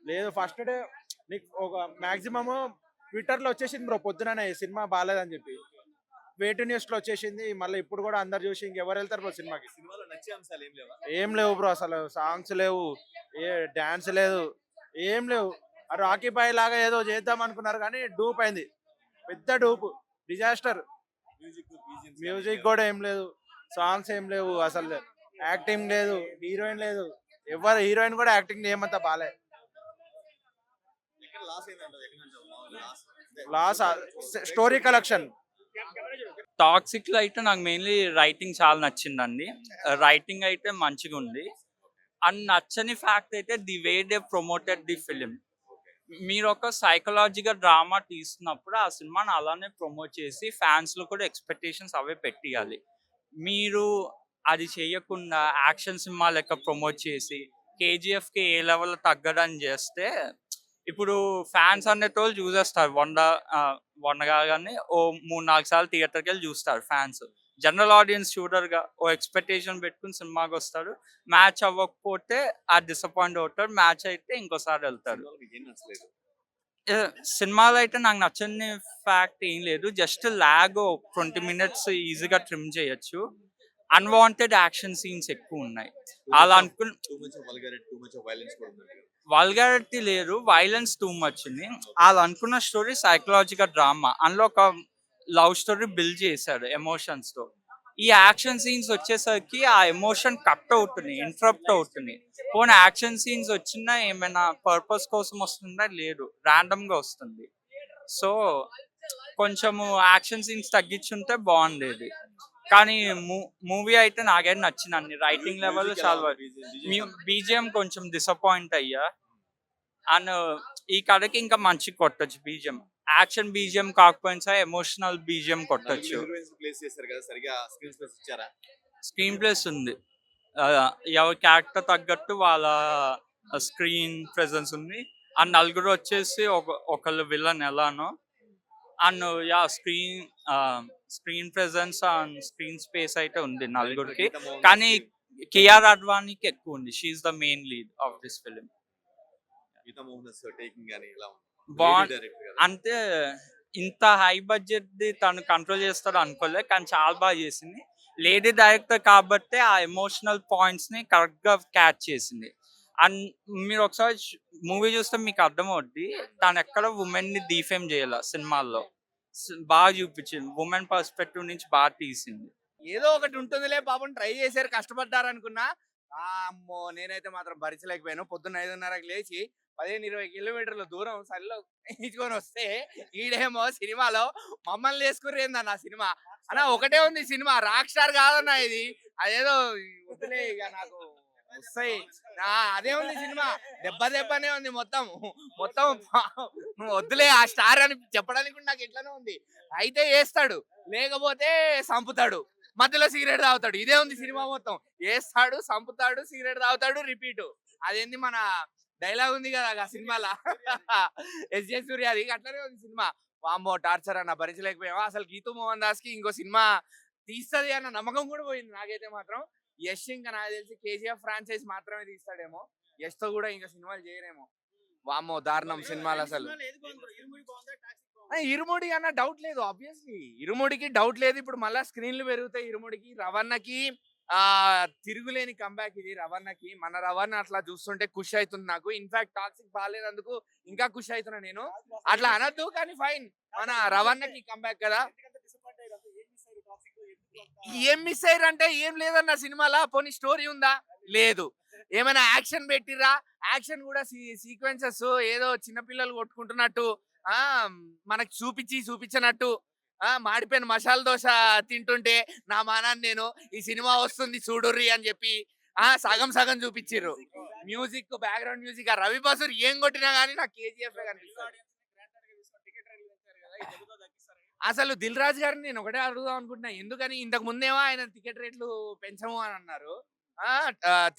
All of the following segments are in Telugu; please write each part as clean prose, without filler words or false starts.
లేదు ఫస్ట్ డే నీకు ఒక మాక్సిమమ్ ట్విట్టర్లో వచ్చేసింది బ్రో పొద్దుననే సినిమా బాగాలేదని చెప్పి. వేటు న్యూస్లో వచ్చేసింది. మళ్ళీ ఇప్పుడు కూడా అందరు చూసి ఇంకెవరు వెళ్తారు బ్రో సినిమాకి. సినిమాలో నచ్చే అంశాలు ఏం లేవా? ఏం లేవు బ్రో, అసలు సాంగ్స్ లేవు, ఏ డాన్స్ లేదు, ఏం లేవు. ఆ రాకీ బాయ్ లాగా ఏదో చేద్దాం అనుకున్నారు కానీ డూప్ అయింది, పెద్ద డూప్, డిజాస్టర్. మ్యూజిక్, బీజిఎమ్స్ గాని ఏం మ్యూజిక్ లేవా? కూడా ఏం లేదు, సాంగ్స్ ఏం లేవు, అసలు యాక్టింగ్ లేదు, హీరోయిన్ లేదు, ఎవరు హీరోయిన్ కూడా యాక్టింగ్ ఏమంతా బాలే. ఎక్కడ లాస్ అయిందంటావు? ఎక్కడంటావు మామూలుగా loss? Loss story collection. Toxic లో అయితే నాకు మెయిన్లీ రైటింగ్ చాలా నచ్చిందండి. రైటింగ్ అయితే మంచిగా ఉంది. అండ్ నచ్చని ఫ్యాక్ట్ అయితే the way they promoted the film. మీరు ఒక సైకలాజికల్ డ్రామా తీస్తున్నప్పుడు ఆ సినిమాని అలానే ప్రమోట్ చేసి ఫ్యాన్స్ లో కూడా ఎక్స్పెక్టేషన్స్ అవే పెట్టియాలి. మీరు అది చేయకుండా యాక్షన్ సినిమా లెక్క ప్రమోట్ చేసి కేజీఎఫ్ కి ఏ లెవెల్ తగ్గడం చేస్తే ఇప్పుడు ఫ్యాన్స్ అనేటోళ్ళు చూసేస్తారు. వంద కాగానే ఓ 3-4 సార్లు థియేటర్కి వెళ్ళి చూస్తారు ఫ్యాన్స్. జనరల్ ఆడియన్స్ చూడరుగా. ఓ ఎక్స్పెక్టేషన్ పెట్టుకుని సినిమాకి వస్తారు. మ్యాచ్ అవ్వకపోతే ఆ డిసప్పాయింట్ అవుతారు. మ్యాచ్ అయితే ఇంకోసారి వెళ్తారు. సినిమాలో మీకు ఏం నచ్చలేదు? సినిమాలో అయితే నాకు నచ్చని ఫ్యాక్ట్ ఏం లేదు. జస్ట్ ల్యాగ్ 20 మినిట్స్ ఈజీగా ట్రిమ్ చేయొచ్చు. అన్వాంటెడ్ యాక్షన్ సీన్స్ ఎక్కువ ఉన్నాయి. అలా అనుకుని too much of vulgarity, too much of violence కూడా ఉంది. వల్గారిటీ లేదు, వైలెన్స్ టూ మచ్ ఉంది. వాళ్ళు అనుకున్న స్టోరీ సైకలాజికల్ డ్రామా. అందులో ఒక లవ్ స్టోరీ బిల్డ్ చేశారు ఎమోషన్స్ తో. ఈ యాక్షన్ సీన్స్ వచ్చేసరికి ఆ ఎమోషన్ కట్ అవుతుంది, ఇంటరప్ట్ అవుతుంది. పోనీ యాక్షన్ సీన్స్ వచ్చినా ఏమైనా పర్పస్ కోసం వస్తుందా? లేదు, ర్యాండమ్ గా వస్తుంది. సో కొంచెము యాక్షన్ సీన్స్ తగ్గించుంటే బాగుండేది. కానీ మూవీ అయితే నాకైతే నచ్చిందండి. రైటింగ్ లెవెల్ మ్యూజిక్ ఎలా చాలా ఉంది? BGM బీజిఎం కొంచెం డిసప్పాయింట్ అయ్యా. అండ్ ఈ కథకి ఇంకా మంచి కొట్టొచ్చు బీజిఎం. యాక్షన్ బీజిఎం కాకపోయినా సరే ఎమోషనల్ బీజిఎం కొట్టొచ్చు. హీరోయిన్స్ ప్లేస్ చేశారు కదా, సరిగా స్క్రీన్ స్పేస్ ఇచ్చారా? స్క్రీన్ ప్లేస్ ఉంది. ఆ, ఎవరి క్యారెక్టర్ తగ్గట్టు వాళ్ళ స్క్రీన్ ప్రెజెన్స్ ఉంది. ఆ నలుగురు వచ్చేసి ఒకళ్ళు విలన్ ఎలానో. And yeah screen presence and screen space అయితే ఉంది నలుగురికి. గీతా మోహన్ కానీ దాస్కి- కియారా అడ్వానీకి ఎక్కువ ఉంది. She the main lead of this film. Geetha Mohan Das taking గానీ ఎలా ఉంది? బాన్ డైరెక్టర్ కదా. అంటే ఇంత హై బడ్జెట్ ది తను కంట్రోల్ చేస్తాడు అనుకోలే, కానీ చాలా బాగా చేసింది. లేడీ డైరెక్టర్ కాబట్టి ఆ ఎమోషనల్ పాయింట్స్ ని కరెక్ట్ గా క్యాచ్ చేసింది. అండ్ మీరు ఒకసారి మూవీ చూస్తే మీకు అర్థమవుద్ది, తను ఎక్కడ ఉమెన్ ని డిఫేమ్ చేయాల సినిమాల్లో. బాగా చూపించింది, ఉమెన్ పర్స్పెక్టివ్ నుంచి బాగా తీసింది. ఏదో ఒకటి ఉంటుందిలే పాపం, ట్రై చేశారు, కష్టపడ్డారు అనుకున్నా. అమ్మో నేనైతే మాత్రం భరించలేకపోయాను. పొద్దున్న 5:30కి లేచి 15-20 కిలోమీటర్ల దూరం సరిలో ఇచ్చుకొని వస్తే ఈడేమో సినిమాలో మమ్మల్ని వేసుకుని ఏందన్న సినిమా అన్న. ఒకటే ఉంది సినిమా, రాక్ స్టార్ కాదన్న ఇది. అదేదో వదిలే ఇక నాకు వస్తాయి. అదే ఉంది సినిమా, దెబ్బనే ఉంది మొత్తం. మొత్తం వద్దులే ఆ స్టార్ అని చెప్పడానికి కూడా నాకు ఎట్లనే ఉంది. అయితే వేస్తాడు, లేకపోతే సంపుతాడు, మధ్యలో సిగరెట్ తాగుతాడు. ఇదే ఉంది సినిమా మొత్తం. వేస్తాడు, సంపుతాడు, సిగరెట్ తాగుతాడు, రిపీట్. అదేంది మన డైలాగ్ ఉంది కదా ఆ సినిమాలో ఎస్జే సూర్య, అది అట్లనే ఉంది సినిమా. వామ్మో టార్చర్ అన్న, భరించలేకపోయావా. అసలు గీతూ మోహన్ దాస్ కి ఇంకో సినిమా తీస్తుంది అన్న నమ్మకం కూడా పోయింది నాకైతే మాత్రం. యష్ ఇంకా నాకు తెలిసి కేజీఎఫ్ ఫ్రాంచైజ్ మాత్రమే తీస్తాడేమో, యష్ తో కూడా ఇంకా సినిమాలు చేయరేమో. వామ్మో దారుణం సినిమాలు అసలు. ఇరుముడి అన్న డౌట్ లేదు, ఆబ్వియస్లీ ఇరుముడికి డౌట్ లేదు. ఇప్పుడు మళ్ళా స్క్రీన్లు పెరుగుతాయి ఇరుముడికి. రవణకి తిరుగులేని కంబ్యాక్ ఇది రవణకి. మన రవణ అట్లా చూస్తుంటే ఖుషి అవుతుంది నాకు. ఇన్ఫాక్ట్ టాక్సిక్ బాగాలేనందుకు ఇంకా ఖుషి అవుతున్నా నేను. అట్లా అనొద్దు కానీ ఫైన్, మన రవణకి కంబ్యాక్ కదా. ఏం మిస్ అయ్యారు అంటే ఏం లేదన్న సినిమాలో. పోనీ స్టోరీ ఉందా? లేదు. ఏమైనా యాక్షన్ పెట్టిర్రా? యాక్షన్ కూడా సీక్వెన్సెస్ ఏదో చిన్నపిల్లలు కొట్టుకుంటున్నట్టు, మనకి చూపించనట్టు. మాడిపోయిన మసాలా దోశ తింటుంటే నా మానాన్ని నేను ఈ సినిమా వస్తుంది చూడుర్రి అని చెప్పి సగం సగం చూపించిర్రు. మ్యూజిక్, బ్యాక్గ్రౌండ్ మ్యూజిక్, ఆ రవి బసూర్ ఏం కొట్టినా గానీ నాకు కేజీఎఫ్ కనిపిస్తుంది. అసలు దిల్ రాజు గారిని నేను ఒకటే అడుగుదాం అనుకుంటున్నా, ఎందుకని ఇంతకు ముందేమో ఆయన టికెట్ రేట్లు పెంచము అని అన్నారు.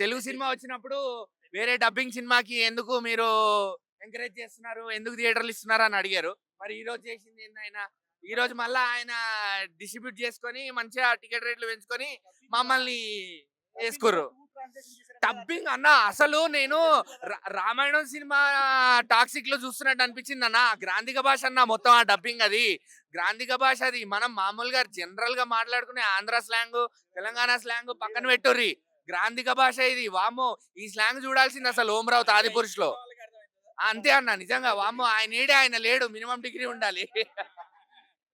తెలుగు సినిమా వచ్చినప్పుడు వేరే డబ్బింగ్ సినిమాకి ఎందుకు మీరు ఎంకరేజ్ చేస్తున్నారు, ఎందుకు థియేటర్లు ఇస్తున్నారు అని అడిగారు. మరి ఈ రోజు చేసింది ఏంది ఆయన? ఈ రోజు మళ్ళా ఆయన డిస్ట్రిబ్యూట్ చేసుకొని మంచిగా టికెట్ రేట్లు పెంచుకొని మమ్మల్ని వేసుకుర్రు. డబ్బింగ్ అన్న అసలు నేను రామాయణం సినిమా టాక్సిక్ లో చూస్తున్నట్టు అనిపించింది అన్న. గ్రాంధిక భాష అన్న మొత్తం ఆ డబ్బింగ్ అది గ్రాంధిక భాష. అది మనం మామూలుగా జనరల్ గా మాట్లాడుకునే ఆంధ్ర స్లాంగ్ తెలంగాణ స్లాంగ్ పక్కన పెట్టుర్రి, గ్రాంధిక భాష ఇది. వామ్మో ఈ స్లాంగ్ చూడాల్సింది అసలు ఓమరావు ఆదిపురుష్ లో. అంతే అన్న నిజంగా. వామ్మో ఆయన లేడు, మినిమం డిగ్రీ ఉండాలి.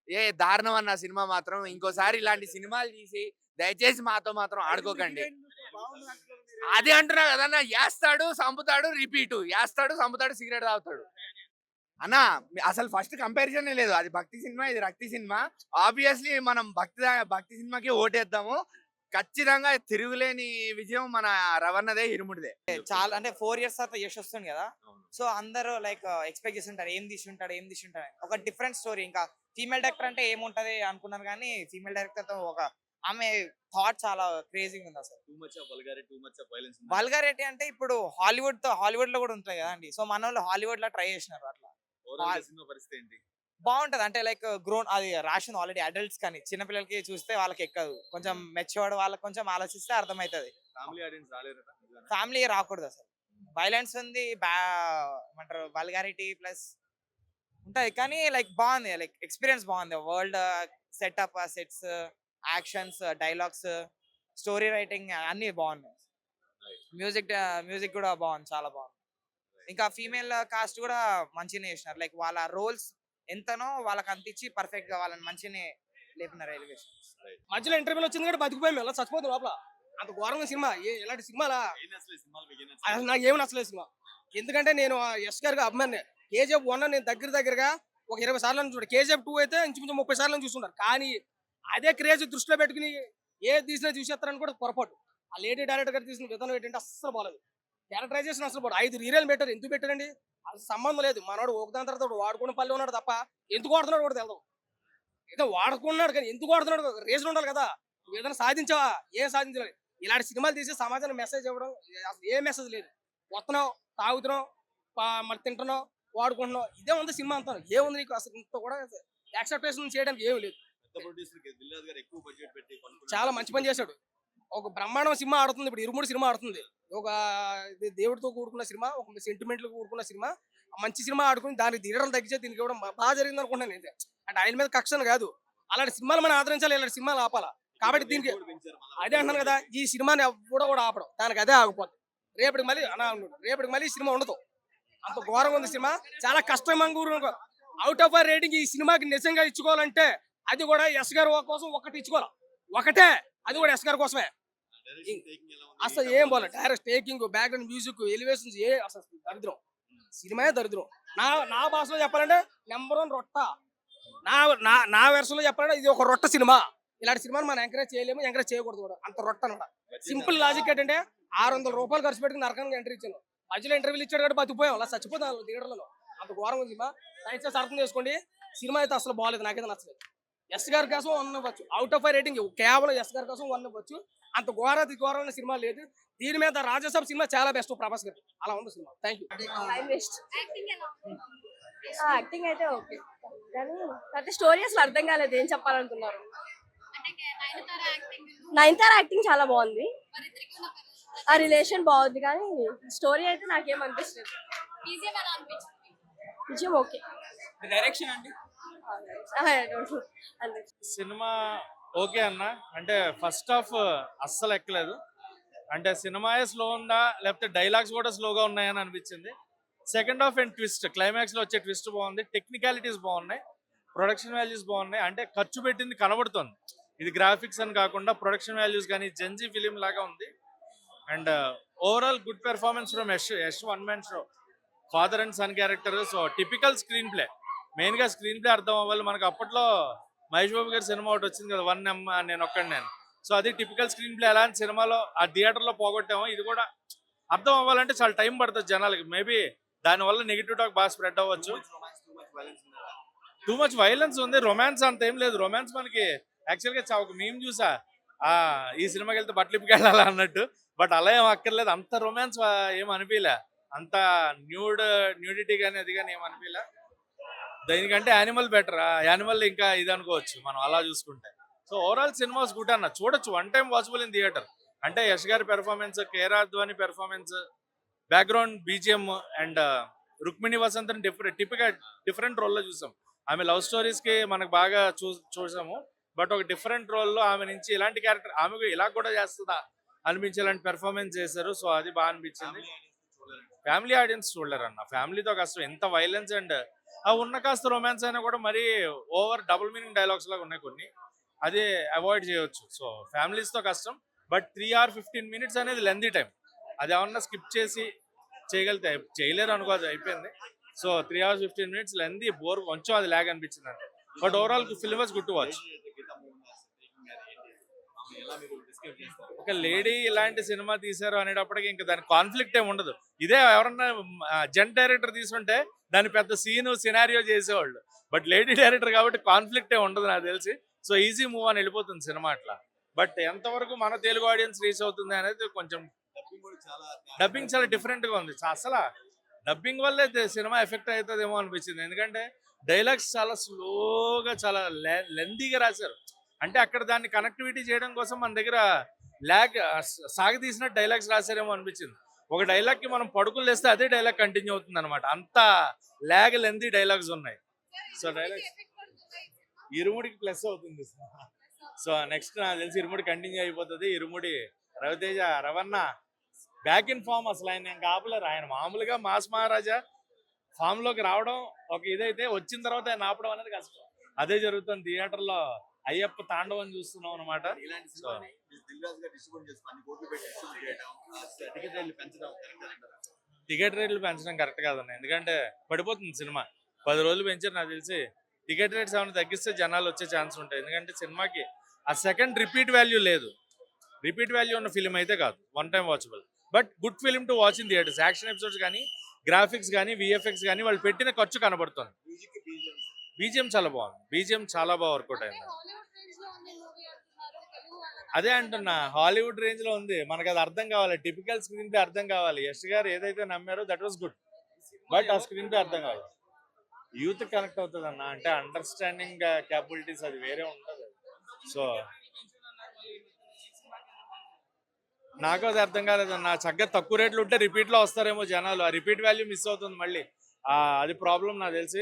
ఏ దారుణం అన్న సినిమా మాత్రం. ఇంకోసారి ఇలాంటి సినిమాలు తీసి దయచేసి మాతో మాత్రం ఆడుకోకండి. అదే అంటున్నా కదన్నా, వేస్తాడు సంపుతాడు రిపీట్, వేస్తాడు సంపుతాడు సిగరెట్ తాగుతాడు అన్న. అసలు ఫస్ట్ కంపారిజన్ లేదు. అది భక్తి సినిమా, ఇది రక్తి సినిమా. ఆబ్వియస్లీ మనం భక్తి సినిమాకి ఓటేద్దాము. ఖచ్చితంగా తిరుగులేని విజయం మన రవణదే, ఇరుముడిదే. చాలా అంటే 4 years తర్వాత యష్ వస్తుంది కదా, సో అందరూ లైక్ ఎక్స్పెక్ట్ చేస్తుంటారు ఏం తీసుంటాడు. ఒక డిఫరెంట్ స్టోరీ. ఇంకా ఫీమేల్ డైరెక్టర్ అంటే ఏముంటది అనుకున్నాను, కానీ ఫీమేల్ డైరెక్టర్ తో ఒక ఆమె థాట్ చాలా క్రేజీగా ఉంది అసలు. Too much of vulgarity, too much of violence. Vulgarity అంటే ఇప్పుడు హాలీవుడ్ లో కూడా ఉంటాయి కదండి, సో మన వాళ్ళు హాలీవుడ్ లో ట్రై చేసినారు. అట్లా సినిమా పరిస్థితి ఏంటి? బాగుంటది. అంటే లైక్ గ్రోన్, అది రాసింది ఆల్రెడీ అడల్ట్స్, కానీ చిన్నపిల్లలకి చూస్తే వాళ్ళకి ఎక్కదు. కొంచెం మెచ్యూర్డ్ వాళ్ళకి కొంచెం ఆలోచిస్తే అర్థమవుతుంది. Family audience రాలేరట. ఫ్యామిలీ రాకూడదు అసలు. వైలెన్స్ ఉంది, ఏమంటారు వల్గారిటీ ప్లస్ ఉంటది, కానీ లైక్ బాగుంది. లైక్ ఎక్స్పీరియన్స్ బాగుంది. World setup, sets, actions, dialogues, story writing అన్ని బాగున్నాయి. మ్యూజిక్ కూడా బాగుంది, చాలా బాగుంది. ఇంకా ఫీమేల్ కాస్ట్ కూడా మంచిగానే చేసినారు. లైక్ వాళ్ళ రోల్స్ ఎంతనో వాళ్ళకి అంత ఇచ్చి పర్ఫెక్ట్ గా వాళ్ళని మంచిగానే లేపినారు ఎలివేషన్. మధ్యలో ఇంటర్వ్యూలు వచ్చింది కూడా బతికిపోయాం, ఎలా చచ్చిపోతుంది లోపల. అంత ఘోరంగా సినిమా. ఎలాంటి సినిమాలా అసలు నాకు ఏమి నచ్చలేదు సినిమా. ఎందుకంటే నేను యశ్ గారికి అభిమాని. KGF 1 నేను దగ్గరగా ఒక 20 సార్లు చూడ, KGF 2 అయితే ఇంచుమించు 30 సార్లు చూస్తున్నారు. కానీ అదే క్రేజ్ దృష్టిలో పెట్టుకుని ఏ తీసినా చూసేస్తారని కూడా పొరపాటు. ఆ లేడీ డైరెక్టర్ గారు తీసిన విధానం ఏంటంటే అస్సలు బాగాలేదు. క్యారెక్టరైజేషన్ అసలు బాడు. 5 రీరేలు పెట్టారు, ఎందుకు పెట్టారండి? అసలు సంబంధం లేదు. మనోడు ఒకదాని తర్వాత వాడుకున్న పల్లె ఉన్నాడు తప్ప ఎందుకు వాడుతున్నాడు కూడా తెలదు. ఏదో వాడుకున్నాడు కానీ ఎందుకు వాడుతున్నాడు రీజన్ ఉండాలి కదా. నువ్వు ఏదైనా సాధించావా? ఏం సాధించలేదు. ఇలాంటి సినిమాలు తీసి సమాజానికి మెసేజ్ ఇవ్వడం అసలు ఏ మెసేజ్ లేదు. వస్తున్నావు, తాగుతున్నావు, మరి తింటున్నావు, వాడుకుంటున్నావు, ఇదే ఉంది సినిమా అంతా. ఏముంది నీకు అసలు? ఇంత కూడా యాక్సెప్టేషన్ చేయడానికి ఏమి లేదు. చాలా మంచి పని చేశాడు. ఒక బ్రహ్మాండం సినిమా ఆడుతుంది. ఇప్పుడు ఇరుముడి సినిమా ఆడుతుంది. ఒక దేవుడితో కూడుకున్న సినిమా, ఒక సెంటిమెంట్లు కూడుకున్న సినిమా, మంచి సినిమా ఆడుకుని దానికి థియేటర్లు తగ్గించే దీనికి ఇవ్వడం బాగా జరిగింది అనుకుంటున్నాను. అయితే అంటే ఆయన మీద కక్షను కాదు, అలాంటి సినిమాలు మనం ఆదరించాలి, ఇలాంటి సినిమాలు ఆపాలా. కాబట్టి దీనికి అదే అంటున్నాను కదా, ఈ సినిమాని కూడా ఆపడం, దానికి అదే ఆగిపోతుంది. రేపటికి మళ్ళీ సినిమా ఉండదు. అంత ఘోరంగా ఉంది సినిమా. చాలా కష్టం. అవుట్ ఆఫ్ రేటింగ్ ఈ సినిమాకి నిజంగా ఇచ్చుకోవాలంటే అది కూడా యశ్ గారి కోసం ఒకటి ఇచ్చుకోవాలి. ఒకటే, అది కూడా యశ్ గారి కోసమే. అసలు ఏం పోలే. Direct taking, background music, elevations అసలు దరిద్రం. సినిమా దరిద్రం. నా భాషలో చెప్పాలంటే నెంబర్ 1 రొట్ట. నా వెర్షన్లో చెప్పాలంటే ఇది ఒక రొట్ట సినిమా. ఇలాంటి సినిమాని మనం ఎంకరేజ్ చేయలేము, ఎంకరేజ్ చేయకూడదు కూడా. అంత రొట్ట అనమాట. సింపుల్ లాజిక్ ఏంటంటే 600 రూపాయలు ఖర్చు పెట్టుకుని నరకంగా ఎంట్రీ ఇచ్చాను. మధ్యలో ఇంటర్వ్యూలు ఇచ్చాడు కాబట్టి బతికిపోయాం, అలా చచ్చిపోతాం థియేటర్లలో. అంత ఘోరంగా సినిమా. దయచేసి అర్థం చేసుకోండి. సినిమా అయితే అసలు బాగాలేదు, నాకైతే నచ్చలేదు. యశ్ గారి కోసం 1 ఇవ్వచ్చు. అవుట్ ఆఫ్ రేటింగ్ కేవలం యశ్ గారి కోసం 1 ఇవ్వచ్చు. అంత ఘోరమైన సినిమా లేదు. దీని మీద రాజాసాబ్ సినిమా చాలా బెస్ట్, ప్రభాస్ గారు. అలా ఉంది సినిమా. Thank you. యాక్టింగ్ అయితే ఓకే, కానీ అయితే స్టోరీ అసలు అర్థం కాలేదు. ఏం చెప్పాలనుకున్నారు? నయనతార యాక్టింగ్ చాలా బాగుంది, ఆ రిలేషన్ బాగుంది, కానీ స్టోరీ అయితే నాకేం అనిపిస్తుంది. విజయం ఓకే. డైరెక్షన్ అండి, సినిమా ఓకే అన్న. అంటే ఫస్ట్ హాఫ్ అస్సలు ఎక్కలేదు. అంటే సినిమాయే స్లో ఉందా లేకపోతే డైలాగ్స్ కూడా స్లోగా ఉన్నాయని అనిపించింది. Second half and twist, climax లో వచ్చే ట్విస్ట్ బాగుంది. టెక్నికాలిటీస్ బాగున్నాయి, ప్రొడక్షన్ వాల్యూస్ బాగున్నాయి. అంటే ఖర్చు పెట్టింది కనబడుతుంది. ఇది గ్రాఫిక్స్ అని కాకుండా ప్రొడక్షన్ వాల్యూస్ కానీ జెన్జీ ఫిలిం లాగా ఉంది. And overall good performance from Yash 1 man show. Father and sun character. So typical screen play. Main గా స్క్రీన్ ప్లే అర్థం అవ్వాలి. మనకు అప్పట్లో మహేష్ బాబు గారి సినిమా ఒకటి వచ్చింది కదా, 1M నేను ఒక్కడిని. సో అది టిపికల్ స్క్రీన్ ప్లే. అలాంటి సినిమాలో ఆ థియేటర్ లో పోగొట్టాము. ఇది కూడా అర్థం అవ్వాలంటే చాలా టైం పడుతుంది జనాలకి. మేబీ దానివల్ల నెగిటివ్ టాక్ బాగా స్ప్రెడ్ అవ్వచ్చు. టూ మచ్ వైలెన్స్ ఉంది. రొమాన్స్ అంత ఏం లేదు. రొమాన్స్ మనకి యాక్చువల్గా ఒక మీమ్ చూసా, ఈ సినిమాకి వెళ్తే బట్టలిప్పికి వెళ్ళాలా అన్నట్టు. బట్ అలా ఏం అక్కర్లేదు. అంత రొమాన్స్ ఏం అనిపించలే. అంత న్యూడిటీ కానీ అది కానీ ఏం అనిపించలే. దీనికంటే యానిమల్ బెటర్. యానిమల్ ఇంకా ఇది అనుకోవచ్చు మనం అలా చూసుకుంటే. సో ఓవరాల్ సినిమాస్ గుడ్ అన్న, చూడొచ్చు. 1 time వాచబుల్ ఇన్ థియేటర్. అంటే యష్ గారి performance, Kiara Advani performance, background BGM and Rukmini Vasanth different రోల్లో చూసాం. ఆమె లవ్ స్టోరీస్ కి మనకు బాగా చూసాము, బట్ ఒక డిఫరెంట్ రోల్లో ఆమె నుంచి ఇలాంటి క్యారెక్టర్ ఆమె ఇలా కూడా చేస్తుందా అనిపించేలాంటి పెర్ఫార్మెన్స్ చేశారు. సో అది బాగా అనిపించింది. ఫ్యామిలీ ఆడియన్స్ చూడలేరు అన్న, ఫ్యామిలీతో కష్టం. ఎంత వైలెన్స్ అండ్ ఉన్న కాస్త రొమాన్స్ అయినా కూడా మరీ ఓవర్ డబుల్ మీనింగ్ డైలాగ్స్ లాగా ఉన్నాయి కొన్ని, అది అవాయిడ్ చేయొచ్చు. సో ఫ్యామిలీస్తో కష్టం. బట్ 3 hours 15 minutes అనేది లెందీ టైం. అది ఏమన్నా స్కిప్ చేసి చేయగలిగితే, చేయలేరు అనుకోదు, అయిపోయింది. So 3 hours 15 minutes lengthy, bore, కొంచెం అది లాగ్ అనిపించింది అంతే. But overall film was good to watch. ఒక లేడీ ఇలాంటి సినిమా తీశారు అనేటప్పటికి ఇంకా దాని కాన్ఫ్లిక్ట్ ఏమి ఉండదు. ఇదే ఎవరన్నా జెంట్ డైరెక్టర్ తీసుకుంటే దాని పెద్ద సినారియో చేసేవాళ్ళు. బట్ లేడీ డైరెక్టర్ కాబట్టి కాన్ఫ్లిక్ట్ ఏమి ఉండదు నాకు తెలిసి. సో ఈజీ మూవ్ అని వెళ్ళిపోతుంది సినిమా అట్లా. బట్ ఎంతవరకు మన తెలుగు ఆడియన్స్ రీచ్ అవుతుంది అనేది కొంచెం, డబ్బింగ్ చాలా డిఫరెంట్ గా ఉంది. అసలు డబ్బింగ్ వల్లే సినిమా ఎఫెక్ట్ అవుతుందేమో అనిపించింది. ఎందుకంటే డైలాగ్స్ చాలా స్లోగా, చాలా లెందీగా రాశారు. అంటే అక్కడ దాన్ని కనెక్టివిటీ చేయడం కోసం మన దగ్గర సాగదీసిన డైలాగ్స్ రాశారేమో అనిపించింది. ఒక డైలాగ్ కి మనం పడుకుని లేస్తే అదే డైలాగ్ కంటిన్యూ అవుతుంది అనమాట. అంత లెందీ డైలాగ్స్ ఉన్నాయి. సో డైలాగ్స్ ఇరుముడికి ప్లస్ అవుతుంది. సో నెక్స్ట్ నాకు తెలిసి ఇరుముడి కంటిన్యూ అయిపోతుంది. ఇరుముడి రవితేజ, రవణ బ్యాక్ ఇన్ ఫామ్. అసలు ఆయన ఇంకా ఆపలేరు. ఆయన మామూలుగా మాస్ మహారాజా ఫామ్ లోకి రావడం ఒక ఇదైతే, వచ్చిన తర్వాత ఆయన ఆపడం అనేది కష్టం. అదే జరుగుతుంది థియేటర్ లో. అయ్యప్ప తాండవం చూస్తున్నాం అనమాట. టికెట్ రేట్లు పెంచడం కరెక్ట్ కాదన్న, ఎందుకంటే పడిపోతుంది సినిమా. 10 రోజులు పెంచారు నాకు తెలిసి. టికెట్ రేట్స్ ఏమైనా తగ్గిస్తే జనాలు వచ్చే ఛాన్స్ ఉంటాయి. ఎందుకంటే సినిమాకి ఆ సెకండ్ రిపీట్ వాల్యూ లేదు. రిపీట్ వాల్యూ ఉన్న ఫిలిం అయితే కాదు, one time watchable. But good film to watch in theatres. Action episodes కానీ, గ్రాఫిక్స్ కానీ, విఎఫ్ఎక్స్ కానీ వాళ్ళు పెట్టిన ఖర్చు కనబడుతుంది. బీజిఎం చాలా బాగుంది. బీజిఎం చాలా బాగా వర్కౌట్ అయింది. అదే అంటున్నా, హాలీవుడ్ రేంజ్ లో ఉంది. మనకు అది అర్థం కావాలి, టిపికల్ స్క్రీన్ ప్లే అర్థం కావాలి. యష్ గారు ఏదైతే నమ్మారో దట్ వాస్ గుడ్, బట్ ఆ స్క్రీన్ ప్లే అర్థం కావాలి. యూత్ కనెక్ట్ అవుతుంది అన్న, అంటే అండర్స్టాండింగ్ క్యాపబిలిటీస్ అది వేరే ఉంటుంది. సో నాకు అది అర్థం కాలేదన్న. చక్కగా తక్కువ రేట్లు ఉంటే రిపీట్ లో వస్తారేమో జనాలు. ఆ రిపీట్ వాల్యూ మిస్ అవుతుంది మళ్ళీ. అది ప్రాబ్లం నాకు తెలిసి.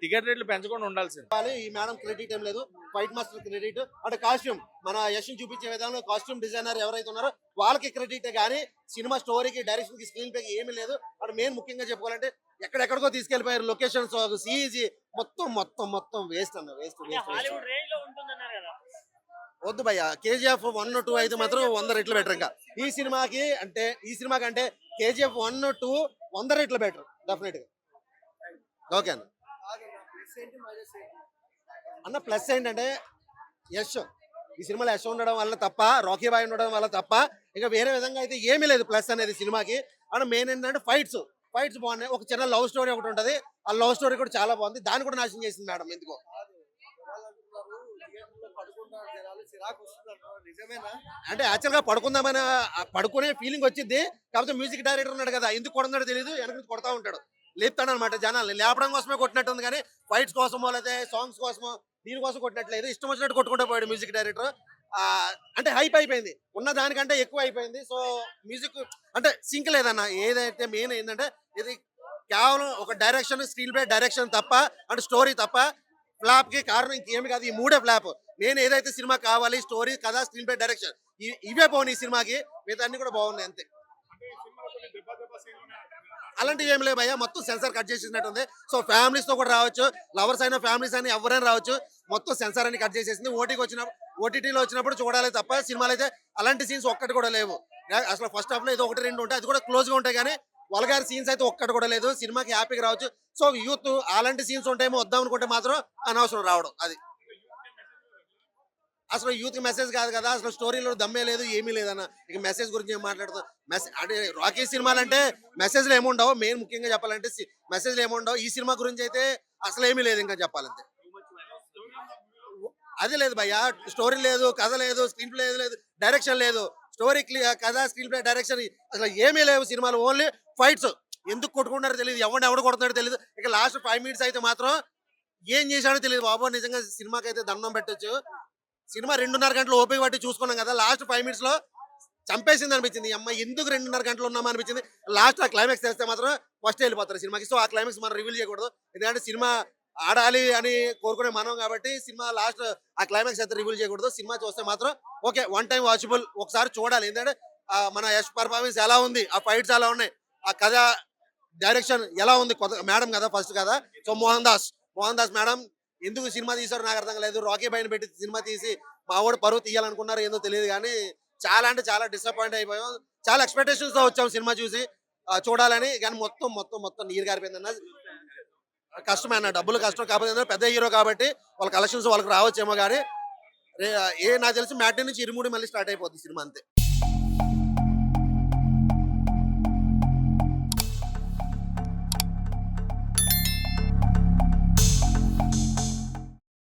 టికెట్ రేట్లు పెంచకుండా ఉండాల్సింది. ఈ మేడం క్రెడిట్ ఏం లేదు, ఫైట్ మాస్టర్ క్రెడిట్, అంటే కాస్ట్యూమ్ మన యశ్ చూపించే విధానంలో కాస్ట్యూమ్ డిజైనర్ ఎవరైతే ఉన్నారో వాళ్ళకి క్రెడిట్, కానీ సినిమా స్టోరీకి, డైరెక్షన్ కి, స్క్రీన్ ప్లేకి ఏమీ లేదు. అక్కడ మెయిన్ ముఖ్యంగా చెప్పుకోవాలంటే ఎక్కడెక్కడికో తీసుకెళ్లిపోయారు. లొకేషన్స్, సిఈజీ మొత్తం వేస్ట్ అన్న, వేస్ట్. వద్దు భయ్య, KGF 1, 2 అయితే మాత్రం 100 రెట్లు బెటర్. ఇంకా ఈ సినిమాకి అంటే KGF 1, 2 100 రెట్లు బెటర్ డెఫినెట్ గా. ఓకే అన్న. అన్న ప్లస్ ఏంటంటే యశ్, ఈ సినిమాలో యశ్ ఉండడం వల్ల తప్ప, రాకీ బాయ్ ఉండడం వల్ల తప్ప ఇంకా వేరే విధంగా అయితే ఏమీ లేదు ప్లస్ అనేది సినిమాకి. అండ్ మెయిన్ ఏంటంటే ఫైట్స్ బాగున్నాయి. ఒక చిన్న లవ్ స్టోరీ ఒకటి ఉంటుంది, ఆ లవ్ స్టోరీ కూడా చాలా బాగుంది. దాన్ని కూడా నాశనం చేసింది మేడం ఎందుకో. అంటే యాక్చువల్ గా పడుకుందామని పడుకునే ఫీలింగ్ వచ్చింది. కాకపోతే మ్యూజిక్ డైరెక్టర్ ఉన్నాడు కదా, ఎందుకు కొడుతున్నాడో తెలియదు, వెనక కొడతా ఉంటాడు, లేపుతాడు అనమాట. జనాలు లేపడం కోసమే కొట్టినట్టుంది, కానీ ఫైట్స్ కోసమో లేదా సాంగ్స్ కోసమో దీనికోసం కొట్టినట్లేదు. ఇష్టం వచ్చినట్టు కొట్టుకుంటూ పోయాడు మ్యూజిక్ డైరెక్టర్. అంటే హైప్ అయిపోయింది, ఉన్న దానికంటే ఎక్కువ అయిపోయింది. సో మ్యూజిక్ అంటే సింక్ లేదన్న. ఏదైతే మెయిన్ ఏంటంటే ఇది కేవలం ఒక డైరెక్షన్, స్క్రీన్ ప్లే డైరెక్షన్ తప్ప, అంటే స్టోరీ తప్ప ఫ్లాప్ కి కారణం ఇంకేమి కాదు. ఈ 3 ఫ్లాప్. మెయిన్ ఏదైతే సినిమా కావాలి, స్టోరీ, కథ, స్క్రీన్ ప్లే, డైరెక్షన్, ఇవే బాగున్నాయి ఈ సినిమాకి. మిగతా అన్ని కూడా బాగున్నాయి అంతే. అలాంటివి ఏమి లేవు భయ్యా, మొత్తం సెన్సార్ కట్ చేసేసినట్టుంది. సో ఫ్యామిలీస్ తో కూడా రావచ్చు, లవర్స్ అయినా ఫ్యామిలీస్ అయినా ఎవరైనా రావచ్చు. మొత్తం సెన్సార్ అని కట్ చేసేసింది. ఓటీటీలో వచ్చినప్పుడు చూడాలి తప్ప సినిమాలు అయితే అలాంటి సీన్స్ ఒక్కటి కూడా లేవు. అసలు ఫస్ట్ హాఫ్ లో ఏదో 1, 2 ఉంటాయి, అది కూడా క్లోజ్ గా ఉంటాయి, కానీ వల్గార్ సీన్స్ అయితే ఒక్కటి కూడా లేదు. సినిమాకి హ్యాపీగా రావచ్చు. సో యూత్ అలాంటి సీన్స్ ఉంటాయేమో వద్దాం అనుకుంటే మాత్రం అనవసరం రావడం. అది అసలు యూత్ మెసేజ్ కాదు కదా, అసలు స్టోరీలో దమ్మే లేదు, ఏమీ లేదన్న. ఇక మెసేజ్ గురించి ఏం మాట్లాడుతాం. అంటే రాకీ సినిమాలు అంటే మెసేజ్లు ఏముండవు. మెయిన్ ముఖ్యంగా చెప్పాలంటే మెసేజ్లు ఏముండవు. ఈ సినిమా గురించి అయితే అసలు ఏమీ లేదు ఇంకా చెప్పాలంటే. అది లేదు భయ్యా, స్టోరీ లేదు, కథ లేదు, స్క్రీన్ ప్లే లేదు, డైరెక్షన్ లేదు. స్టోరీ, కథ, స్క్రీన్ ప్లే, డైరెక్షన్ అసలు ఏమీ లేవు సినిమాలు. Only fights. ఎందుకు కొట్టుకుంటారో తెలియదు, ఎవడు కొడుతున్నాడో తెలియదు. ఇక లాస్ట్ 5 minutes అయితే మాత్రం ఏం చేశాడో తెలియదు. బాబు నిజంగా సినిమాకి అయితే దండం పెట్టచ్చు. సినిమా 2.5 గంటలు ఓపిక పట్టి చూసుకున్నాం కదా, లాస్ట్ 5 minutes లో చంపేసింది అనిపించింది. అమ్మ ఎందుకు 2.5 గంటలు ఉన్నామా అనిపించింది. లాస్ట్ ఆ క్లైమాక్స్ చేస్తే మాత్రం ఫస్ట్ వెళ్ళిపోతారు సినిమాకి. సో ఆ క్లైమాక్స్ మనం రివీల్ చేయకూడదు, ఎందుకంటే సినిమా ఆడాలి అని కోరుకునే మనం కాబట్టి సినిమా లాస్ట్ ఆ క్లైమాక్స్ అయితే రివీల్ చేయకూడదు. సినిమా చూస్తే మాత్రం ఓకే, వన్ టైం వాచబుల్, ఒకసారి చూడాలి. ఎందుకంటే మన యష్ పర్ఫార్మెన్స్ ఎలా ఉంది, ఆ ఫైట్స్ ఎలా ఉన్నాయి, ఆ కథ డైరెక్షన్ ఎలా ఉంది, కొత్త మేడం కదా ఫస్ట్ కదా. సో మోహన్ దాస్ మేడం ఎందుకు సినిమా తీసారో నాకు అర్థం కాలేదు. రాకీ బైని పెట్టి సినిమా తీసి మా వాడు పరువు తీయాలనుకున్నారు, ఏందో తెలియదు కానీ చాలా అంటే చాలా డిసప్పాయింట్ అయిపోయాం. చాలా ఎక్స్పెక్టేషన్స్ తో వచ్చాం సినిమా చూసి చూడాలని, కానీ మొత్తం నీరు గారిపోయింది అన్న. కష్టమే అన్న, డబ్బులు కష్టం, కాకపోతే ఏంటంటే పెద్ద హీరో కాబట్టి వాళ్ళ కలెక్షన్స్ వాళ్ళకి రావచ్చేమో కానీ నాకు తెలిసి మ్యాట్నీ నుంచి 23 మళ్ళీ స్టార్ట్ అయిపోతుంది సినిమా అంతే.